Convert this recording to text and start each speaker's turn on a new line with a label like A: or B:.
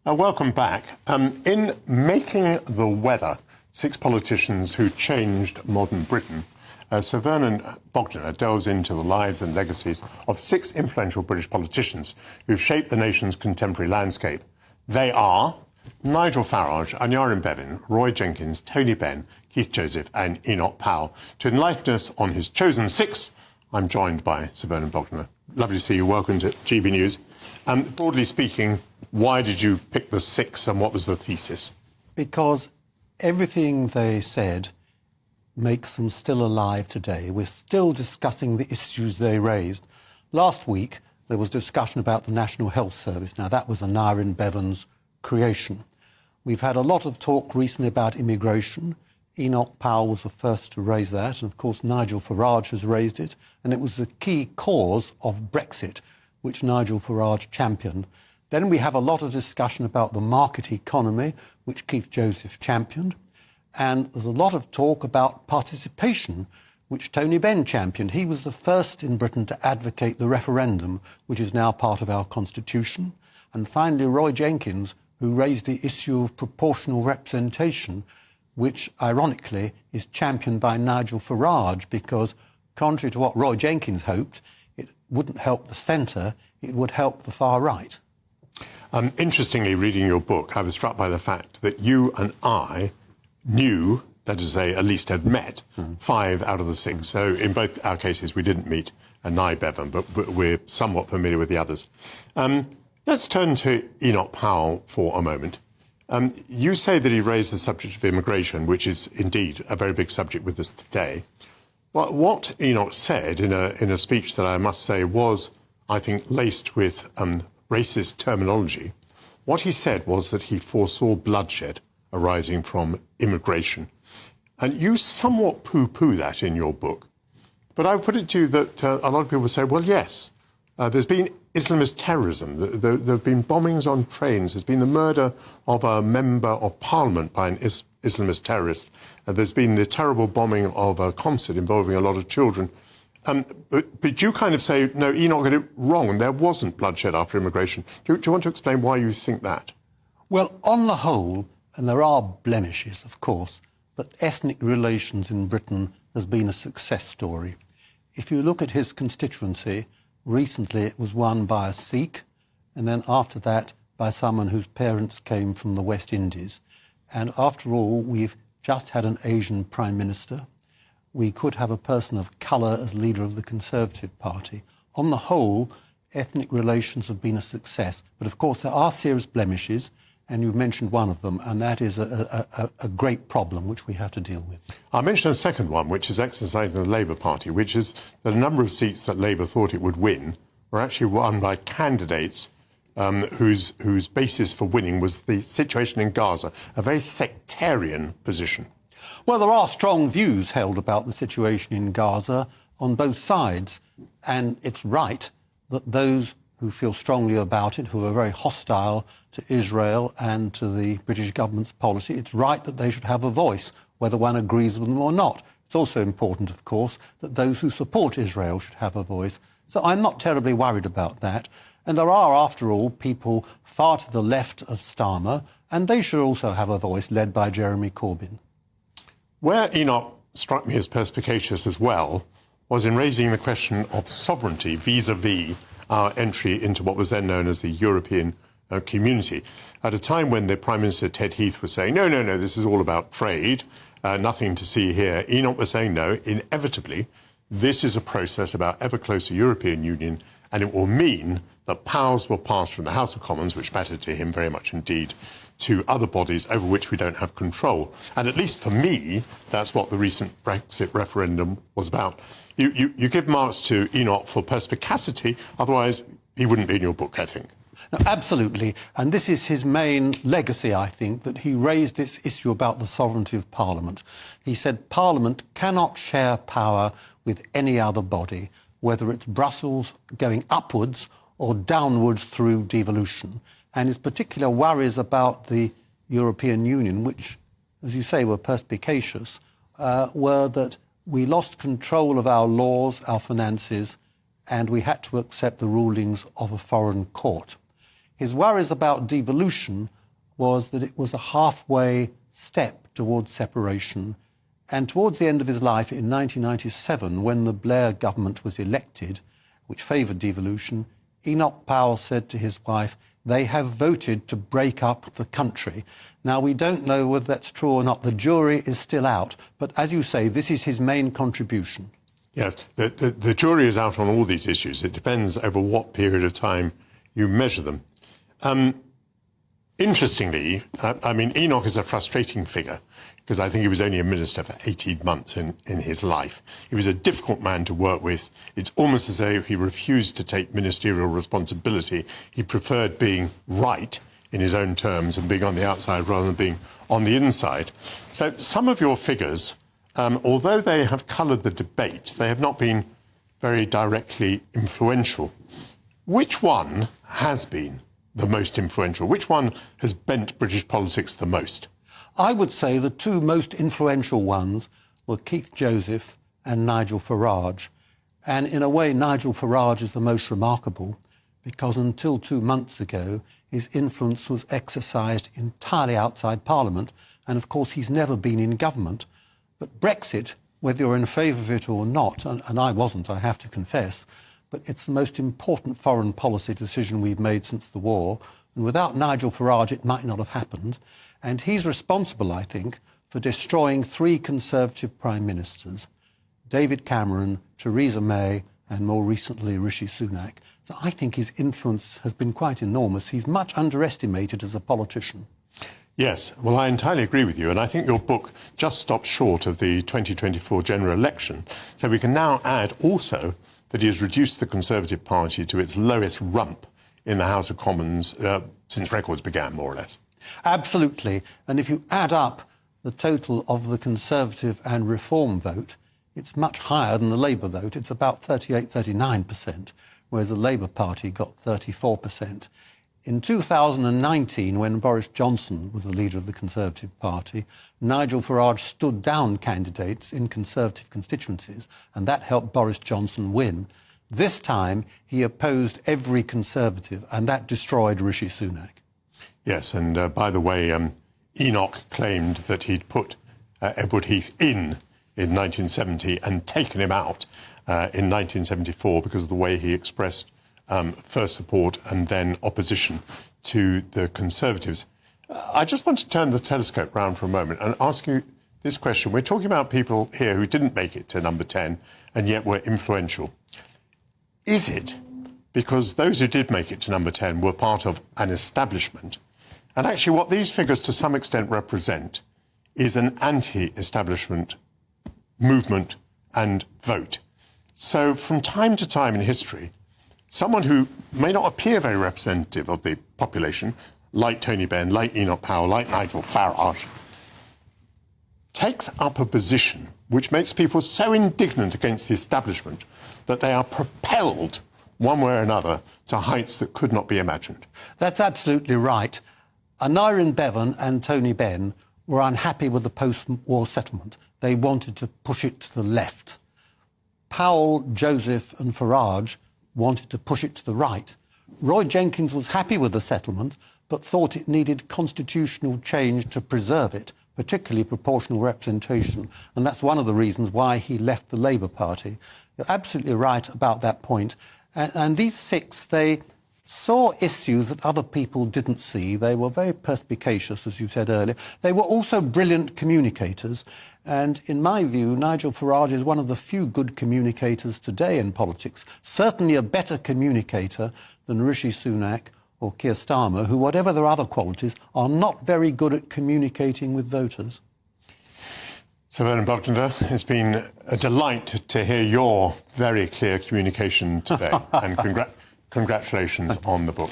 A: Welcome back. In Making the Weather, 6 politicians who changed modern Britain, Sir Vernon Bogdanor delves into the lives and legacies of 6 influential British politicians who've shaped the nation's contemporary landscape. They are Nigel Farage, Aneurin Bevan, Roy Jenkins, Tony Benn, Keith Joseph and Enoch Powell. To enlighten us on his chosen 6, I'm joined by Sir Vernon Bogdanor. Lovely to see you. Welcome to GB News. Broadly speaking, why did you pick the 6 and what was the thesis?
B: Because everything they said makes them still alive today. We're still discussing the issues they raised. Last week, there was discussion about the National Health Service. Now, that was Aneurin Bevan's creation. We've had a lot of talk recently about immigration. Enoch Powell was the first to raise that, and of course Nigel Farage has raised it, and it was the key cause of Brexit, which Nigel Farage championed. Then we have a lot of discussion about the market economy, which Keith Joseph championed, and there's a lot of talk about participation, which Tony Benn championed. He was the first in Britain to advocate the referendum, which is now part of our constitution. And finally, Roy Jenkins, who raised the issue of proportional representation, which, ironically, is championed by Nigel Farage, because, contrary to what Roy Jenkins hoped, it wouldn't help the centre, it would help the far right.
A: Interestingly, reading your book, I was struck by the fact that you and I knew, that is to say, at least had met 5 out of the 6. So in both our cases, we didn't meet Nye Bevan, but we're somewhat familiar with the others. Let's turn to Enoch Powell for a moment. You say that he raised the subject of immigration, which is indeed a very big subject with us today. But what Enoch said in a speech that I must say was, I think, laced with racist terminology, what he said was that he foresaw bloodshed arising from immigration. And you somewhat poo-poo that in your book. But I would put it to you that a lot of people say, well, yes, there's been Islamist terrorism. There have been bombings on trains. There's been the murder of a member of parliament by an Islamist terrorist. There's been the terrible bombing of a concert involving a lot of children. But you kind of say, no, Enoch got it wrong. There wasn't bloodshed after immigration. Do you want to explain why you think that?
B: Well, on the whole, and there are blemishes, of course, but ethnic relations in Britain has been a success story. If you look at his constituency, recently it was won by a Sikh, and then after that by someone whose parents came from the West Indies. And after all, we've just had an Asian Prime Minister. We could have a person of colour as leader of the Conservative Party. On the whole, ethnic relations have been a success. But of course, there are serious blemishes, and you've mentioned one of them, and that is a great problem which we have to deal with.
A: I'll mention a second one, which is exercising the Labour Party, which is that a number of seats that Labour thought it would win were actually won by candidates whose basis for winning was the situation in Gaza, a very sectarian position.
B: Well, there are strong views held about the situation in Gaza on both sides, and it's right that those who feel strongly about it, who are very hostile to Israel and to the British government's policy, it's right that they should have a voice, whether one agrees with them or not. It's also important, of course, that those who support Israel should have a voice. So I'm not terribly worried about that. And there are, after all, people far to the left of Starmer, and they should also have a voice, led by Jeremy Corbyn.
A: Where Enoch struck me as perspicacious as well was in raising the question of sovereignty vis-à-vis our entry into what was then known as the European community, at a time when the Prime Minister, Ted Heath, was saying, no, this is all about trade, nothing to see here. Enoch was saying, no, inevitably, this is a process about ever closer European Union, and it will mean that powers will pass from the House of Commons, which mattered to him very much indeed, to other bodies over which we don't have control. And at least for me, that's what the recent Brexit referendum was about. You give marks to Enoch for perspicacity, otherwise he wouldn't be in your book, I think.
B: No, absolutely. And this is his main legacy, I think, that he raised this issue about the sovereignty of Parliament. He said Parliament cannot share power with any other body, whether it's Brussels going upwards or downwards through devolution. And his particular worries about the European Union, which, as you say, were perspicacious, were that we lost control of our laws, our finances, and we had to accept the rulings of a foreign court. His worries about devolution was that it was a halfway step towards separation. And towards the end of his life in 1997, when the Blair government was elected, which favoured devolution, Enoch Powell said to his wife, "They have voted to break up the country." Now, we don't know whether that's true or not. The jury is still out. But as you say, this is his main contribution.
A: Yes, the jury is out on all these issues. It depends over what period of time you measure them. Interestingly, I mean, Enoch is a frustrating figure because I think he was only a minister for 18 months in his life. He was a difficult man to work with. It's almost as though he refused to take ministerial responsibility. He preferred being right in his own terms and being on the outside rather than being on the inside. So some of your figures, although they have coloured the debate, they have not been very directly influential. Which one has been the most influential? Which one has bent British politics the most?
B: I would say the two most influential ones were Keith Joseph and Nigel Farage. And in a way, Nigel Farage is the most remarkable because until 2 months ago, his influence was exercised entirely outside Parliament. And of course, he's never been in government. But Brexit, whether you're in favour of it or not, and I wasn't, I have to confess, but it's the most important foreign policy decision we've made since the war. And without Nigel Farage, it might not have happened. And he's responsible, I think, for destroying 3 Conservative prime ministers, David Cameron, Theresa May, and more recently, Rishi Sunak. So I think his influence has been quite enormous. He's much underestimated as a politician.
A: Yes, well, I entirely agree with you. And I think your book just stops short of the 2024 general election. So we can now add also that he has reduced the Conservative Party to its lowest rump in the House of Commons since records began, more or less.
B: Absolutely. And if you add up the total of the Conservative and Reform vote, it's much higher than the Labour vote. It's about 38-39%, whereas the Labour Party got 34%. In 2019, when Boris Johnson was the leader of the Conservative Party, Nigel Farage stood down candidates in Conservative constituencies, and that helped Boris Johnson win. This time, he opposed every Conservative, and that destroyed Rishi Sunak.
A: Yes, and by the way, Enoch claimed that he'd put Edward Heath in 1970 and taken him out in 1974 because of the way he expressed first support and then opposition to the Conservatives. I just want to turn the telescope round for a moment and ask you this question. We're talking about people here who didn't make it to number 10 and yet were influential. Is it because those who did make it to number 10 were part of an establishment? And actually what these figures to some extent represent is an anti-establishment movement and vote. So from time to time in history, someone who may not appear very representative of the population, like Tony Benn, like Enoch Powell, like Nigel Farage, takes up a position which makes people so indignant against the establishment that they are propelled one way or another to heights that could not be imagined.
B: That's absolutely right. Aneurin Bevan and Tony Benn were unhappy with the post-war settlement. They wanted to push it to the left. Powell, Joseph and Farage wanted to push it to the right. Roy Jenkins was happy with the settlement, but thought it needed constitutional change to preserve it, particularly proportional representation. And that's one of the reasons why he left the Labour Party. You're absolutely right about that point. And these 6, they saw issues that other people didn't see. They were very perspicacious, as you said earlier. They were also brilliant communicators. And in my view, Nigel Farage is one of the few good communicators today in politics, certainly a better communicator than Rishi Sunak or Keir Starmer, who, whatever their other qualities, are not very good at communicating with voters.
A: So, Vernon Bogdanor, it's been a delight to hear your very clear communication today, and congratulations on the book.